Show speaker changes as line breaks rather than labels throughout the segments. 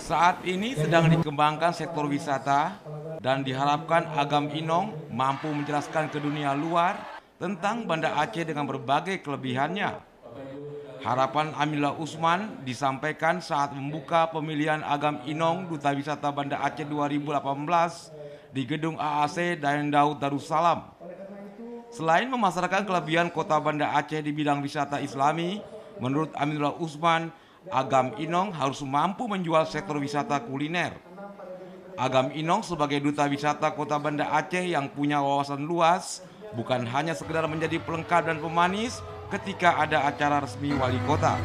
Saat ini sedang dikembangkan sektor wisata dan diharapkan Agam Inong mampu menjelaskan ke dunia luar tentang Banda Aceh dengan berbagai kelebihannya. Harapan Amila Usman disampaikan saat membuka pemilihan Agam Inong Duta Wisata Banda Aceh 2018 di Gedung AAC Daeng Daud Darussalam. Selain memasarkan kelebihan kota Banda Aceh di bidang wisata Islami, menurut Aminullah Usman, Agam Inong harus mampu menjual sektor wisata kuliner. Agam Inong sebagai duta wisata kota Banda Aceh yang punya wawasan luas, bukan hanya sekedar menjadi pelengkap dan pemanis ketika ada acara resmi wali kota.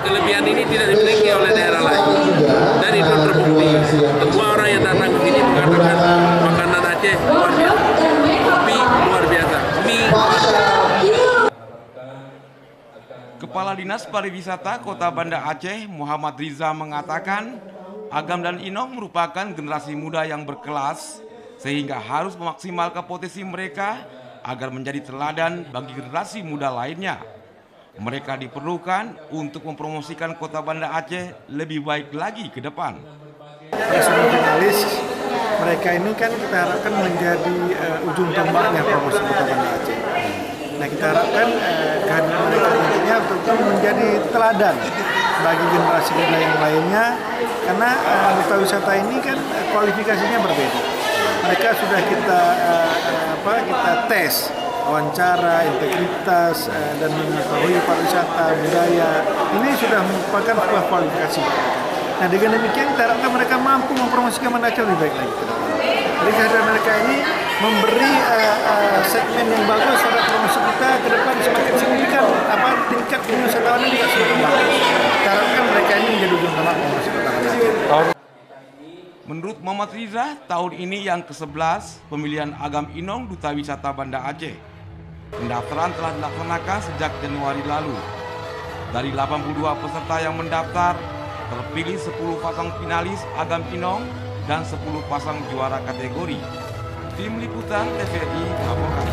Kelebihan ini tidak dimiliki oleh daerah lain. Dan itu terbukti. Semua orang yang datang ke sini mengatakan makanan Aceh luar biasa. Kopi luar biasa. Mie.
Kepala Dinas Pariwisata Kota Banda Aceh, Muhammad Riza mengatakan, Agam dan Inong merupakan generasi muda yang berkelas, sehingga harus memaksimalkan potensi mereka agar menjadi teladan bagi generasi muda lainnya. Mereka diperlukan untuk mempromosikan kota Banda Aceh lebih baik lagi ke depan.
Sebagai finalis, mereka ini kan kita harapkan menjadi ujung tombaknya promosi kota Banda Aceh. Nah, kita harapkan kehadiran mereka nantinya untuk menjadi teladan bagi generasi muda yang lainnya, karena duta wisata ini kan kualifikasinya berbeda. Mereka sudah kita tes wawancara, integritas, dan mengetahui pariwisata, budaya. Ini sudah merupakan sebuah kualifikasi. Nah, dengan demikian kita harapkan mereka mampu mempromosikan Banda Aceh lebih baik lagi. Jadi kehadiran mereka ini memberi segmen yang bagus pada promosi kita ke depan semakin signifikan. Tingkat wisatawan ini juga semakin bagus. Kita harapkan mereka ini menjadi ujung tombak promosi kota Banda Aceh.
Menurut Muhammad Riza, tahun ini yang ke-11 pemilihan Agam Inong Duta Wisata Banda Aceh. Pendaftaran telah dilaksanakan sejak Januari lalu. Dari 82 peserta yang mendaftar, terpilih 10 pasang finalis Agam Inong dan 10 pasang juara kategori. Tim Liputan TVRI melaporkan.